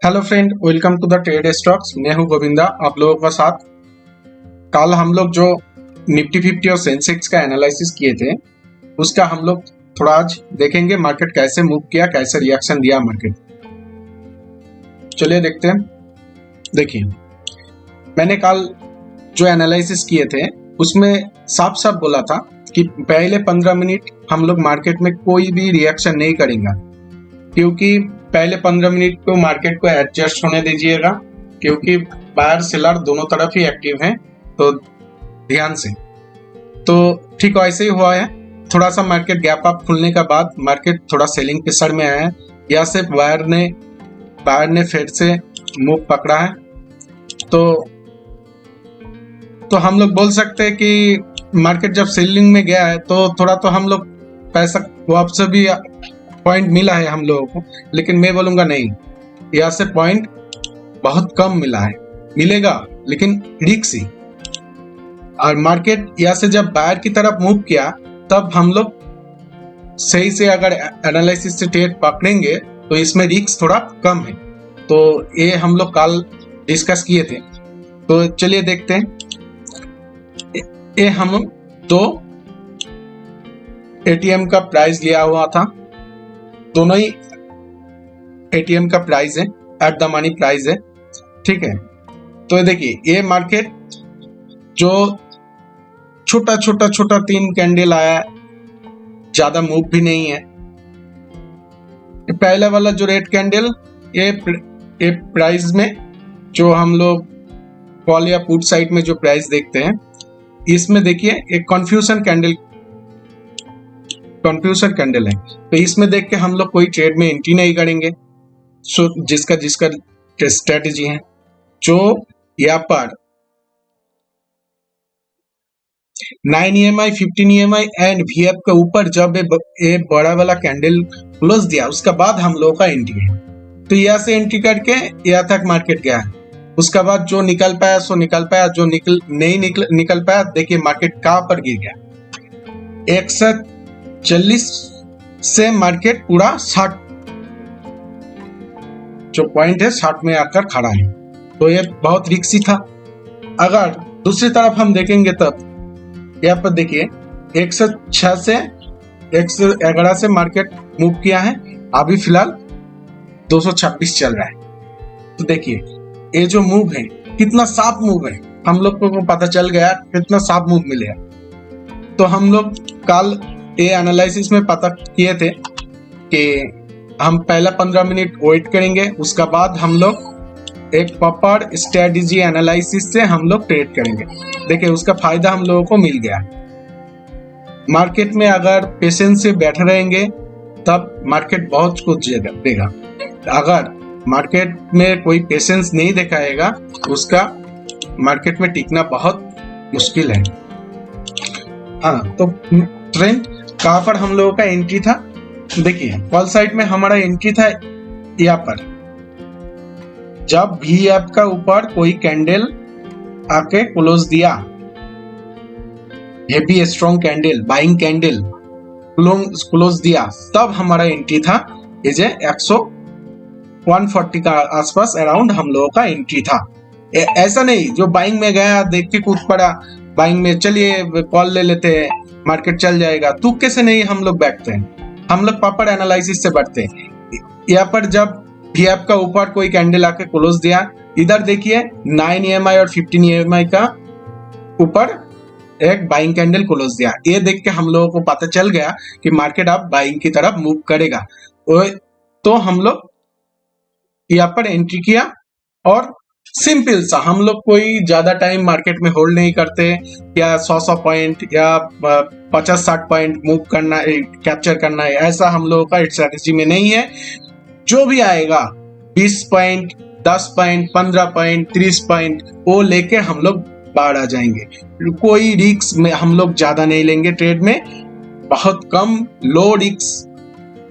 Hello friend, welcome to the trade stocks. मैं हूं गोविंदा आप लोगों का साथ। कल हम लोग जो निफ्टी 50 और सेंसेक्स का एनालिसिस किए थे उसका हम लोग थोड़ा आज देखेंगे मार्केट कैसे मूव किया, कैसे रिएक्शन दिया मार्केट। चलिए देखते हैं। देखिए, मैंने कल जो एनालिसिस किए थे उसमें साफ साफ बोला था कि पहले 15 मिनट हम लोग मार्केट में कोई भी रिएक्शन नहीं करेंगे, क्योंकि पहले 15 मिनट को मार्केट को एडजस्ट होने दीजिएगा, क्योंकि बायर सेलर दोनों तरफ ही एक्टिव हैं, तो ध्यान से। तो ठीक वैसे ही हुआ है। थोड़ा सा मार्केट गैप अप खुलने के बाद मार्केट थोड़ा सेलिंग प्रेशर में आया है, या सिर्फ बायर ने फिर से मूव पकड़ा है। तो हम लोग बोल सकते हैं कि मार्केट जब सेलिंग में गया है तो थोड़ा तो हम लोग पैसा वापस भी पॉइंट मिला है हम लोगों को, लेकिन मैं बोलूंगा नहीं, यहाँ से पॉइंट बहुत कम मिला है। मिलेगा लेकिन रिस्क ही। और मार्केट यहाँ से जब बायर की तरफ मूव किया तब हम लोग सही से अगर एनालिसिस से ट्रेड पकड़ेंगे तो इसमें रिस्क थोड़ा कम है। तो ये हम लोग कल डिस्कस किए थे। तो चलिए देखते हैं। ये हम दो एटीएम का प्राइस लिया हुआ था, दोनों ही एटीएम का प्राइस है, एट द मनी प्राइस है, ठीक है। तो देखिए, ये मार्केट जो छोटा 3 कैंडल आया, ज्यादा मूव भी नहीं है। पहला वाला जो रेड कैंडल, ये प्राइस में जो हम लोग कॉल या पुट साइड में जो प्राइस देखते हैं, इसमें देखिए एक कंफ्यूजन कैंडल है। तो इसमें देख के हम लोग कोई ट्रेड में एंट्री नहीं करेंगे। सो जिसका स्ट्रेटेजी है, जो यहाँ पर 9 EMI 15 EMI एंड VF के ऊपर जब ये बड़ा वाला कैंडल क्लोज दिया, उसका बाद हम लोगों का एंट्री है। तो यहाँ से एंट्री करके यहाँ तक मार्केट गया है। उसका बाद जो निकल पाया सो निकल पाया, जो नहीं निकल पाया, देखिए मार्केट कहां पर गिर गया। 140 से मार्केट पूरा 60 जो पॉइंट है 60 में आकर खड़ा है। तो ये बहुत रिस्की था। अगर दूसरी तरफ हम देखेंगे तब यहाँ पर देखिए 106 से 111 से मार्केट मूव किया है। अभी फिलहाल 226 चल रहा है। तो देखिए ये जो मूव है कितना साफ मूव है, हम लोग को पता चल गया कितना साफ मूव मिलेगा। तो हम लोग कल ये एनालिसिस में पता किए थे कि हम पहला 15 मिनट वेट करेंगे, उसका बाद हम लोग एक प्रॉपर स्ट्रेटजी एनालिसिस से हम लोग ट्रेड करेंगे। देखिए उसका फायदा हम लोगों को मिल गया। मार्केट में अगर पेशेंस से बैठे रहेंगे तब मार्केट बहुत कुछ देगा। अगर मार्केट में कोई पेशेंस नहीं दिखाएगा, उसका मार्केट में टिकना बहुत मुश्किल है। हाँ, तो ट्रेंड कहां पर हम लोगों का एंट्री था, देखिए कॉल साइड में हमारा एंट्री था यहाँ पर। जब VF का ऊपर कोई कैंडल आके क्लोज दिया, heavy strong candle, buying candle close दिया, तब हमारा एंट्री था। ये जो 140 का आसपास अराउंड हम लोगों का एंट्री था। ऐसा नहीं जो बाइंग में गया देख के कूद पड़ा, बाइंग में चलिए कॉल ले लेते हैं, मार्केट चल जाएगा। तुक्के से नहीं हम लोग बैठते हैं, हम लोग प्रॉपर एनालिसिस से बैठते हैं। यहाँ पर जब VF का ऊपर कोई कैंडल आके क्लोज दिया, इधर देखिए 9 EMI और 15 EMI का ऊपर एक बाइंग कैंडल क्लोज दिया। ये देख के हम लोगों को पता चल गया कि मार्केट अब बाइंग की तरफ मूव करेगा। तो हम लोग यहाँ पर एंट्री किया, और सिंपल सा, हम लोग कोई ज्यादा टाइम मार्केट में होल्ड नहीं करते, या 100 पॉइंट या 50-60 पॉइंट मूव करना, कैप्चर करना है, ऐसा हम लोगों का स्ट्रेटेजी में नहीं है। जो भी आएगा 20 पॉइंट, 10 पॉइंट, 15 पॉइंट, 30 पॉइंट, वो लेके हम लोग बाहर आ जाएंगे। कोई रिस्क में हम लोग ज्यादा नहीं लेंगे, ट्रेड में बहुत कम, लो रिस्क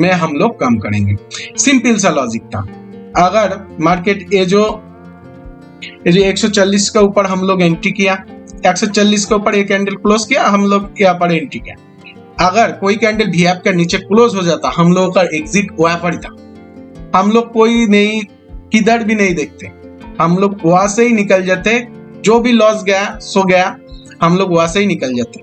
में हम लोग कम करेंगे। सिंपल सा लॉजिक था। अगर मार्केट ये जो 140 के ऊपर हम लोग एंट्री किया, 140 के ऊपर एक कैंडल क्लोज किया, हम लोग यहाँ पर एंट्री किया। अगर कोई कैंडल VF के नीचे क्लोज हो जाता, हम लोगों का एग्जिट वहां पर ही था। हम लोग कोई नहीं किधर भी नहीं देखते, हम लोग वहां से ही निकल जाते, जो भी लॉस गया सो गया, हम लोग वहां से ही निकल जाते।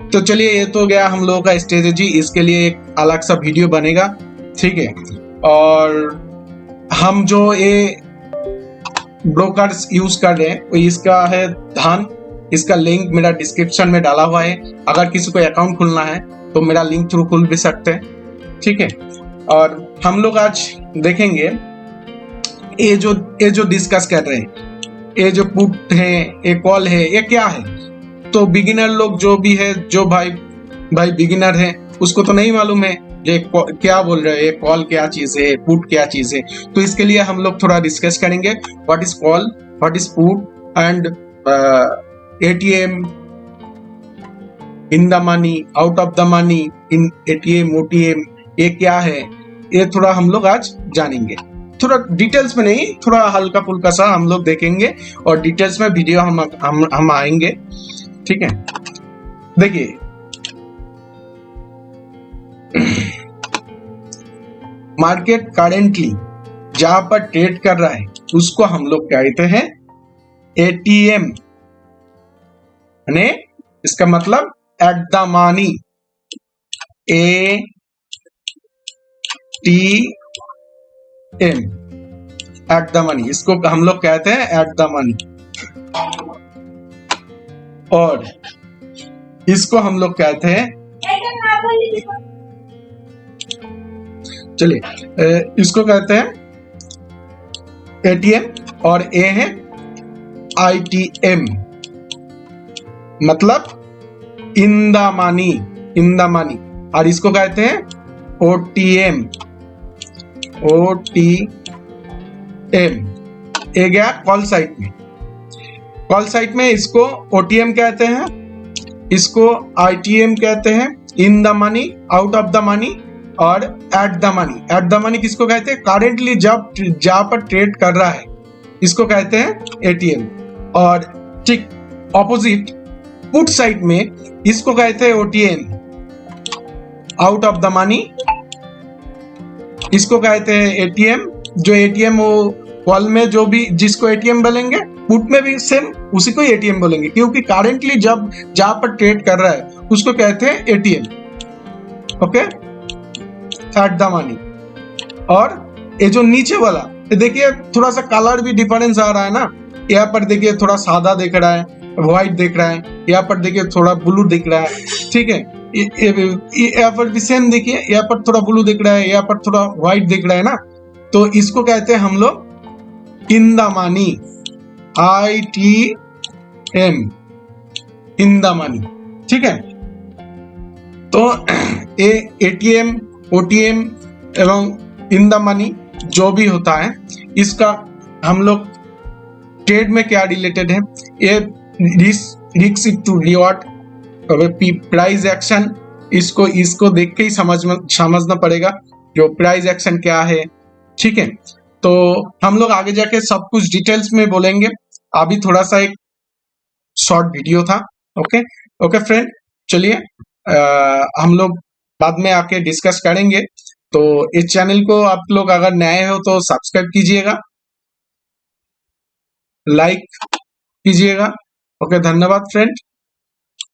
तो चलिए, ये तो गया हम लोगों का स्ट्रेटेजी, इसके लिए एक अलग सा वीडियो बनेगा, ठीक है। और हम जो ये ब्रोकर्स यूज कर रहे हैं, तो इसका है धन, इसका लिंक मेरा डिस्क्रिप्शन में डाला हुआ है। अगर किसी को अकाउंट खुलना है तो मेरा लिंक थ्रू खुल भी सकते हैं, ठीक है। और हम लोग आज देखेंगे ये जो डिस्कस कर रहे हैं, ये जो पुट है, ये कॉल है, ये क्या है। तो बिगिनर लोग जो भी है, जो भाई बिगिनर है, उसको तो नहीं मालूम है ये क्या बोल रहे हैं, ये कॉल क्या चीज है, पुट क्या चीज है। तो इसके लिए हम लोग थोड़ा डिस्कस करेंगे, what is call, what is put and ATM, in the money, out of the money, in ATM, OTM, ये क्या है, ये थोड़ा हम लोग आज जानेंगे। थोड़ा डिटेल्स में नहीं, थोड़ा हल्का फुल्का सा हम लोग देखेंगे, और डिटेल्स में वीडियो हम आएंगे, ठीक है। देखिए, मार्केट करेंटली जहां पर ट्रेड कर रहा है उसको हम लोग कहते हैं एटीएम, यानी इसका मतलब at the money, A T M, at the money, इसको हम लोग कहते हैं एट द मनी। और इसको हम लोग कहते हैं, चलिए इसको कहते हैं एटीएम, और ए है आईटीएम, मतलब in the money, in the money. और इसको कहते हैं ओटीएम, ओटीएम। ये गया कॉल साइट में, कॉल साइट में इसको ओटीएम कहते हैं, इसको आईटीएम कहते हैं, in the money, out of the money, और at the money. At the money किसको कहते हैं, करेंटली जब जहां पर ट्रेड कर रहा है, इसको कहते हैं एटीएम। और ठीक ऑपोजिट पुट साइड में इसको कहते हैं OTM, out of the money, इसको कहते हैं एटीएम। जो एटीएम वो कॉल में जो भी जिसको एटीएम बोलेंगे, पुट में भी सेम उसी को एटीएम बोलेंगे, क्योंकि करेंटली जब जहां पर ट्रेड कर रहा है उसको कहते हैं ATM, okay, eight the money. और ये जो नीचे वाला, देखिए थोड़ा सा कलर भी डिफरेंस आ रहा है ना, यहाँ पर देखिए थोड़ा सादा दिख रहा है, व्हाइट दिख रहा है, यहाँ पर देखिए थोड़ा ब्लू दिख रहा है, ठीक है। यहाँ पर भी सेम देखिए, यहाँ पर थोड़ा ब्लू दिख रहा है, यहाँ पर थोड़ा व्हाइट दिख रहा है ना, तो इसको कहते हैं हम लोग इन the money, ITM, in the money, ठीक है। तो एटीएम, ओटीएम एवं इन द मनी जो भी होता है, इसका हम लोग ट्रेड में क्या रिलेटेड है, ये risk to reward, price action, इसको देख के ही समझना पड़ेगा जो प्राइस एक्शन क्या है, ठीक है। तो हम लोग आगे जाके सब कुछ डिटेल्स में बोलेंगे, अभी थोड़ा सा एक शॉर्ट वीडियो था, ओके ओके फ्रेंड। चलिए हम लोग बाद में आके डिस्कस करेंगे। तो इस चैनल को आप लोग अगर नए हो तो सब्सक्राइब कीजिएगा, लाइक कीजिएगा, ओके। धन्यवाद फ्रेंड।